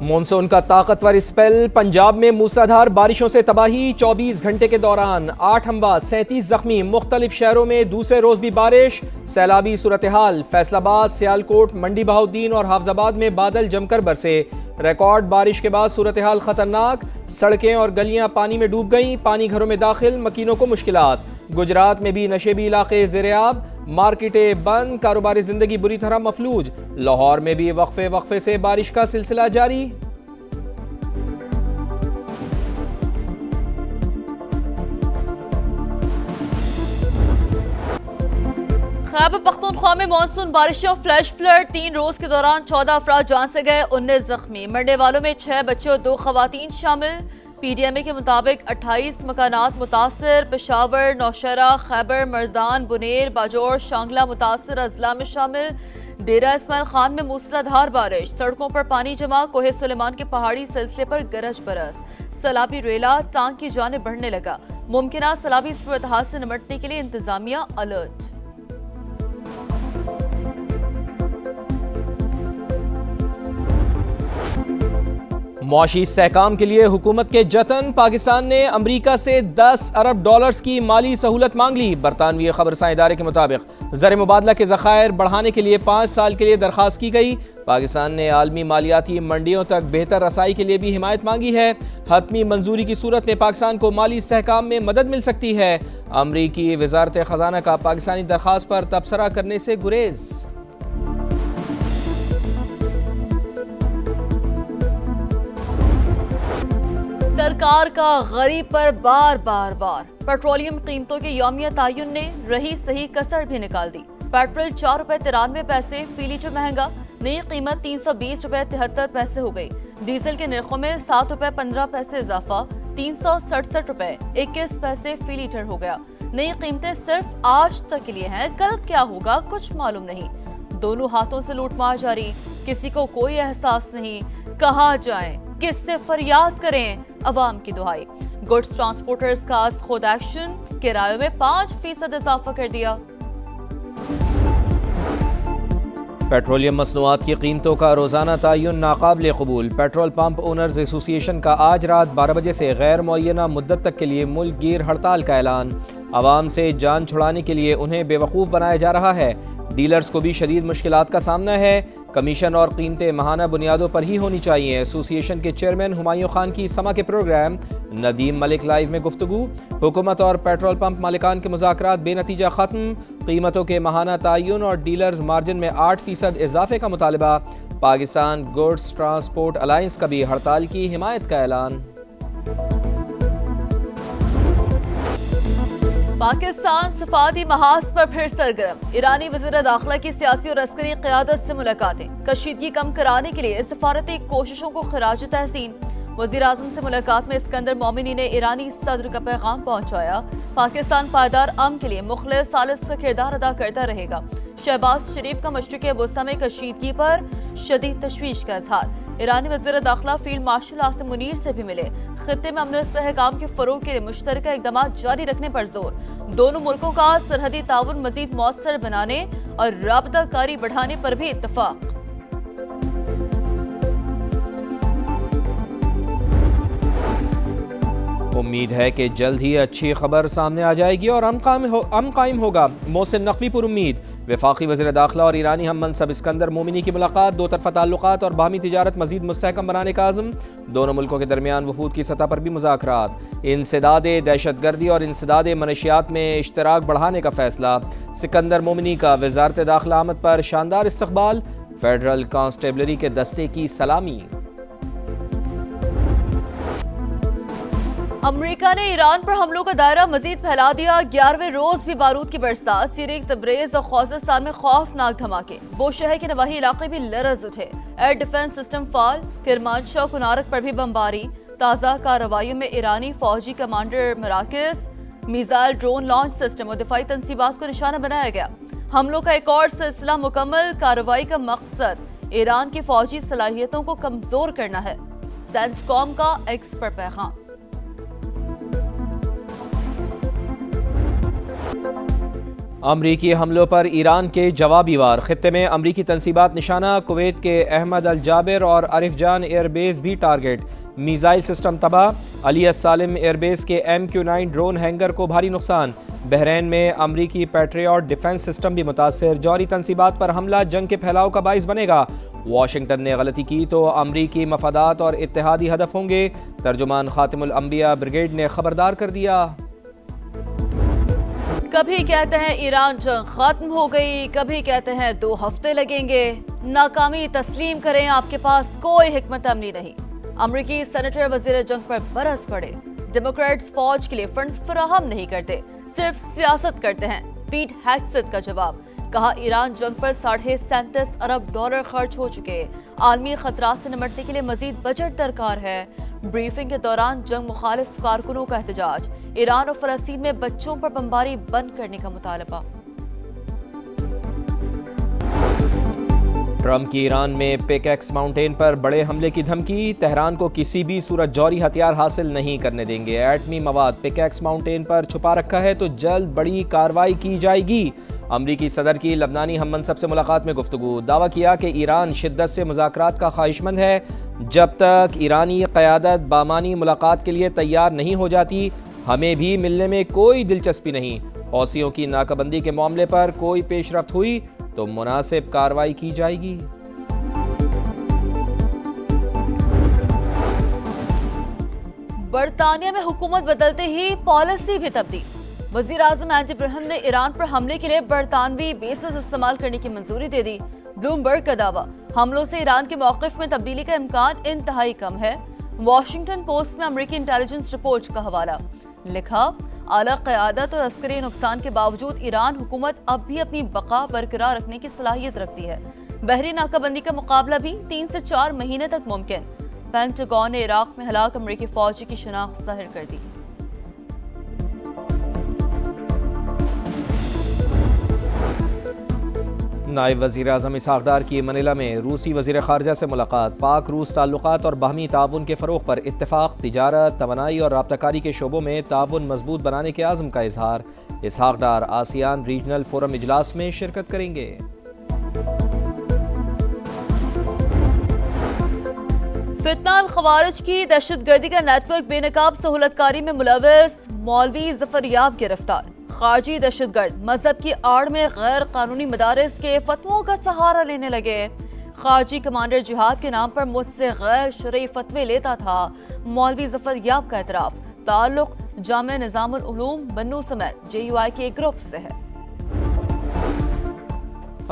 Monsoon کا طاقتور spell, Punjab میں موسلادھار بارشوں سے تباہی، 24 گھنٹے کے دوران 8 اموات 37 زخمی، مختلف شہروں میں دوسرے روز بھی بارش، سیلابی صورتحال، فیصل آباد، سیالکوٹ، منڈی بہاؤالدین اور حافظ آباد میں بادل جم کر برسے، ریکارڈ بارش کے بعد صورتحال خطرناک، سڑکیں اور گلیاں پانی میں ڈوب گئیں، پانی گھروں میں داخل، مکینوں کو مشکلات، گجرات میں بھی نشیبی علاقے زیرآب، مارکیٹیں بند، کاروباری زندگی بری طرح مفلوج، لاہور میں بھی وقفے سے بارش کا سلسلہ جاری۔ خیبر پختونخوا میں مانسون بارشوں، فلیش فلڈ، 3 روز کے دوران 14 افراد جان سے گئے، 19 زخمی، مرنے والوں میں 6 بچے اور 2 خواتین شامل۔ پی ڈی ایم اے کے مطابق 28 مکانات متاثر، پشاور، نوشہرہ، خیبر، مردان، بنیر، باجوڑ، شانگلہ متاثر اضلاع میں شامل۔ ڈیرہ اسماعیل خان میں موسلادھار بارش، سڑکوں پر پانی جمع، کوہ سلیمان کے پہاڑی سلسلے پر گرج برس، سیلابی ریلا ٹانگ کی جانب بڑھنے لگا، ممکنہ سیلابی صورتحال سے نمٹنے کے لیے انتظامیہ الرٹ۔ معاشی استحکام کے لیے حکومت کے جتن، پاکستان نے امریکہ سے 10 ارب ڈالرز کی مالی سہولت مانگ لی۔ برطانوی خبرساں ادارے کے مطابق زر مبادلہ کے ذخائر بڑھانے کے لیے 5 سال کے لیے درخواست کی گئی۔ پاکستان نے عالمی مالیاتی منڈیوں تک بہتر رسائی کے لیے بھی حمایت مانگی ہے۔ حتمی منظوری کی صورت میں پاکستان کو مالی استحکام میں مدد مل سکتی ہے۔ امریکی وزارت خزانہ کا پاکستانی درخواست پر تبصرہ کرنے سے گریز۔ سرکار کا غریب پر بار بار وار، پیٹرولیم قیمتوں کے یومیہ تعین نے رہی صحیح کسر بھی نکال دی۔ پیٹرول 4 روپے 93 پیسے فی لیٹر مہنگا، نئی قیمت 320 روپے 73 پیسے ہو گئی۔ ڈیزل کے نرخوں میں 7 روپے 15 پیسے اضافہ، 367 روپے 21 پیسے فی لیٹر ہو گیا۔ نئی قیمتیں صرف آج تک کے لیے ہیں، کل کیا ہوگا کچھ معلوم نہیں۔ دونوں ہاتھوں سے لوٹ مار جاری، کسی کو کوئی احساس نہیں، کہاں جائیں، کس سے فریاد کریں، عوام کی دہائی۔ گڈز ٹرانسپورٹرز کا از خود ایکشن، کرایوں میں 5% اضافہ کر دیا۔ پیٹرولیم مصنوعات کی قیمتوں کا روزانہ تعین ناقابل قبول۔ پیٹرول پمپ اونرز ایسوسی ایشن کا آج رات 12 بجے سے غیر معینہ مدت تک کے لیے ملک گیر ہڑتال کا اعلان۔ عوام سے جان چھڑانے کے لیے انہیں بے وقوف بنایا جا رہا ہے۔ ڈیلرز کو بھی شدید مشکلات کا سامنا ہے۔ کمیشن اور قیمتیں ماہانہ بنیادوں پر ہی ہونی چاہیے۔ ایسوسی ایشن کے چیئرمین ہمایوں خان کی سما کے پروگرام ندیم ملک لائیو میں گفتگو۔ حکومت اور پیٹرول پمپ مالکان کے مذاکرات بے نتیجہ ختم، قیمتوں کے ماہانہ تعین اور ڈیلرز مارجن میں 8% اضافے کا مطالبہ۔ پاکستان گڈز ٹرانسپورٹ الائنس کا بھی ہڑتال کی حمایت کا اعلان۔ پاکستان سفارتی محاذ پر پھر سرگرم، ایرانی وزیر داخلہ کی سیاسی اور عسکری قیادت سے ملاقاتیں، کشیدگی کم کرانے کے لیے سفارتی کوششوں کو خراج تحسین۔ وزیر اعظم سے ملاقات میں اسکندر مومنی نے ایرانی صدر کا پیغام پہنچایا، پاکستان پائیدار امن کے لیے مخلص ثالث کا کردار ادا کرتا رہے گا۔ شہباز شریف کا مشرق وسطی میں کشیدگی پر شدید تشویش کا اظہار۔ ایرانی وزیر داخلہ فیلڈ مارشل عاصم منیر سے بھی ملے، خطے میں امن و استحکام کے فروغ کے لیے مشترکہ اقدامات جاری رکھنے پر زور۔ دونوں ملکوں کا سرحدی تعاون مزید مؤثر بنانے اور رابطہ کاری بڑھانے پر بھی اتفاق۔ امید ہے کہ جلد ہی اچھی خبر سامنے آ جائے گی اور امن قائم ہوگا، محسن نقوی پر امید۔ وفاقی وزیر داخلہ اور ایرانی ہم منصب اسکندر مومنی کی ملاقات، دو طرفہ تعلقات اور باہمی تجارت مزید مستحکم بنانے کا عزم۔ دونوں ملکوں کے درمیان وفود کی سطح پر بھی مذاکرات۔ انسداد دہشت گردی اور انسداد منشیات میں اشتراک بڑھانے کا فیصلہ۔ سکندر مومنی کا وزارت داخلہ آمد پر شاندار استقبال، فیڈرل کانسٹیبلری کے دستے کی سلامی۔ امریکہ نے ایران پر حملوں کا دائرہ مزید پھیلا دیا، 11ویں روز بھی بارود کی برسات، سیریک، تبریز اور خوزستان میں خوفناک دھماکے، بوشہر کے نواحی علاقے بھی لرز اٹھے، ایئر ڈیفنس سسٹم فعال، کرمانشاہ کنارک پر بھی بمباری، تازہ کارروائیوں میں ایرانی فوجی کمانڈر مراکز، میزائل ڈرون لانچ سسٹم اور دفاعی تنصیبات کو نشانہ بنایا گیا۔ حملوں کا ایک اور سلسلہ مکمل، کارروائی کا مقصد ایران کی فوجی صلاحیتوں کو کمزور کرنا ہے، سینٹ کام کا ایکس پر پیغام۔ امریکی حملوں پر ایران کے جوابی وار، خطے میں امریکی تنصیبات نشانہ، کویت کے احمد الجابر اور عارف جان ایئر بیس بھی ٹارگٹ، میزائل سسٹم تباہ، علی السالم ایئر بیس کے MQ-9 ڈرون ہینگر کو بھاری نقصان، بحرین میں امریکی پیٹریوٹ ڈیفنس سسٹم بھی متاثر، جوہری تنصیبات پر حملہ جنگ کے پھیلاؤ کا باعث بنے گا، واشنگٹن نے غلطی کی تو امریکی مفادات اور اتحادی ہدف ہوں گے، ترجمان خاتم الانبیاء بریگیڈ نے خبردار کر دیا۔ کبھی کہتے ہیں ایران جنگ ختم ہو گئی، کبھی کہتے ہیں 2 ہفتے لگیں گے، ناکامی تسلیم کریں، آپ کے پاس کوئی حکمت عملی نہیں۔ امریکی سینیٹر وزیر جنگ پر برس پڑے، ڈیموکریٹس فوج کے لیے فنڈز فراہم نہیں کرتے، صرف سیاست کرتے ہیں، پیٹ ہیگسٹ کا جواب، کہا ایران جنگ پر $37.5 ارب خرچ ہو چکے، عالمی خطرات سے نمٹنے کے لیے مزید بجٹ درکار ہے۔ بریفنگ کے دوران جنگ مخالف کارکنوں کا احتجاج، ایران اور فلسطین میں بچوں پر بمباری بند کرنے کا مطالبہ۔ ٹرمپ کی ایران میں پک ایکس ماؤنٹین پر بڑے حملے کی دھمکی، تہران کو کسی بھی صورت جوہری ہتھیار حاصل نہیں کرنے دیں گے، ایٹمی مواد پک ایکس ماؤنٹین پر چھپا رکھا ہے تو جلد بڑی کارروائی کی جائے گی۔ امریکی صدر کی لبنانی ہم منصب سے ملاقات میں گفتگو، دعویٰ کیا کہ ایران شدت سے مذاکرات کا خواہش مند ہے، جب تک ایرانی قیادت بامانی ملاقات کے لیے تیار نہیں ہو جاتی ہمیں بھی ملنے میں کوئی دلچسپی نہیں، حوثیوں کی ناکہ بندی کے معاملے پر کوئی پیش رفت ہوئی تو مناسب کارروائی کی جائے گی۔ برطانیہ میں حکومت بدلتے ہی پالیسی بھی تبدیل، وزیر اعظم اینڈی برہم نے ایران پر حملے کے لیے برطانوی بیسز استعمال کرنے کی منظوری دے دی، بلومبرگ کا دعویٰ، حملوں سے ایران کے موقف میں تبدیلی کا امکان انتہائی کم ہے، واشنگٹن پوسٹ میں امریکی انٹیلیجنس رپورٹ کا حوالہ، لکھا اعلیٰ قیادت اور عسکری نقصان کے باوجود ایران حکومت اب بھی اپنی بقا برقرار رکھنے کی صلاحیت رکھتی ہے، بحری ناکہ بندی کا مقابلہ بھی 3 سے 4 مہینے تک ممکن، پینٹاگون نے عراق میں ہلاک امریکی فوجی کی شناخت ظاہر کر دی۔ نائب وزیر اعظم اسحاق ڈار کی منیلا میں روسی وزیر خارجہ سے ملاقات، پاک روس تعلقات اور باہمی تعاون کے فروغ پر اتفاق، تجارت، توانائی اور رابطہ کاری کے شعبوں میں تعاون مضبوط بنانے کے عزم کا اظہار، Ishaq Dar ASEAN regional forum اجلاس میں شرکت کریں گے۔ فتنہ الخوارج کی دہشت گردی کا نیٹ ورک بے نقاب سہولت کاری میں ملوث مولوی ظفریاب گرفتار، خارجی دہشت گرد مذہب کی آڑ میں غیر قانونی مدارس کے فتووں کا سہارا لینے لگے، خارجی کمانڈر جہاد کے نام پر مجھ سے غیر شرعی فتوے لیتا تھا، مولوی ظفریاب کا اعتراف، تعلق جامعہ نظام العلوم بنو سمیت JUI کے گروپ سے ہے۔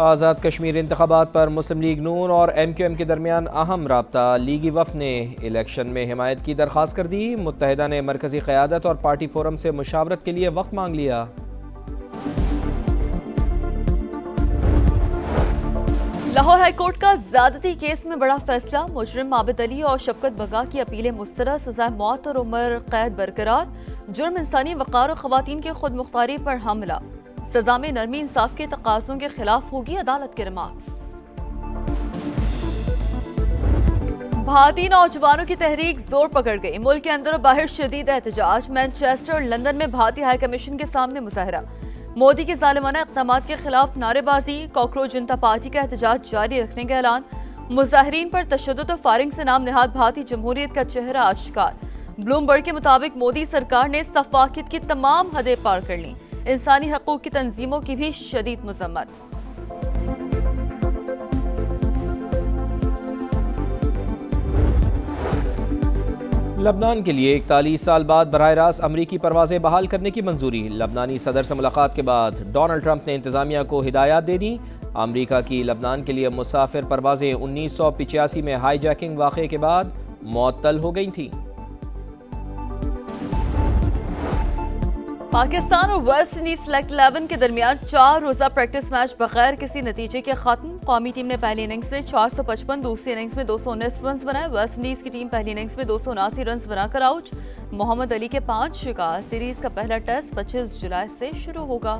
آزاد کشمیر انتخابات پر مسلم لیگ نون اور MQM کے درمیان اہم رابطہ، لیگی وفد نے الیکشن میں حمایت کی درخواست کر دی، متحدہ نے مرکزی قیادت اور پارٹی فورم سے مشاورت کے لیے وقت مانگ لیا۔ لاہور ہائی کورٹ کا زیادتی کیس میں بڑا فیصلہ، مجرم عابد علی اور شفقت بگا کی اپیلیں مسترد، سزائے موت اور عمر قید برقرار، جرم انسانی وقار اور خواتین کی خود مختاری پر حملہ، سزا میں نرمی انصاف کے تقاضوں کے خلاف ہوگی عدالت کے ریمارکس۔ بھارتی نوجوانوں کی تحریک زور پکڑ گئی، ملک کے اندر اور باہر شدید احتجاج، مانچسٹر اور لندن میں بھارتی ہائی کمیشن کے سامنے مظاہرہ، مودی کے ظالمانہ اقدامات کے خلاف نعرے بازی، کاکروچ جنتا پارٹی کا احتجاج جاری رکھنے کا اعلان، مظاہرین پر تشدد اور فائرنگ سے نام نہاد بھارتی جمہوریت کا چہرہ آشکار، بلومبرگ کے مطابق مودی سرکار نے سفاکیت کی تمام حدیں پار کر لیں، انسانی حقوق کی تنظیموں کی بھی شدید مذمت۔ لبنان کے لیے 41 سال بعد براہ راست امریکی پروازیں بحال کرنے کی منظوری، لبنانی صدر سے ملاقات کے بعد ڈونلڈ ٹرمپ نے انتظامیہ کو ہدایات دے دیں، امریکہ کی لبنان کے لیے مسافر پروازیں 1985 میں ہائی جیکنگ واقعے کے بعد معطل ہو گئی تھیں۔ پاکستان اور ویسٹ انڈیز سلیکٹ 11 کے درمیان 4 روزہ پریکٹس میچ بغیر کسی نتیجے کے ختم، قومی ٹیم نے پہلی اننگز میں 455، دوسری اننگز میں 219 رنز بنائے، ویسٹ انڈیز کی ٹیم پہلی اننگز میں 279 رنز بنا کر آؤٹ، محمد علی کے 5 شکار، سیریز کا پہلا ٹیسٹ 25 جولائی سے شروع ہوگا۔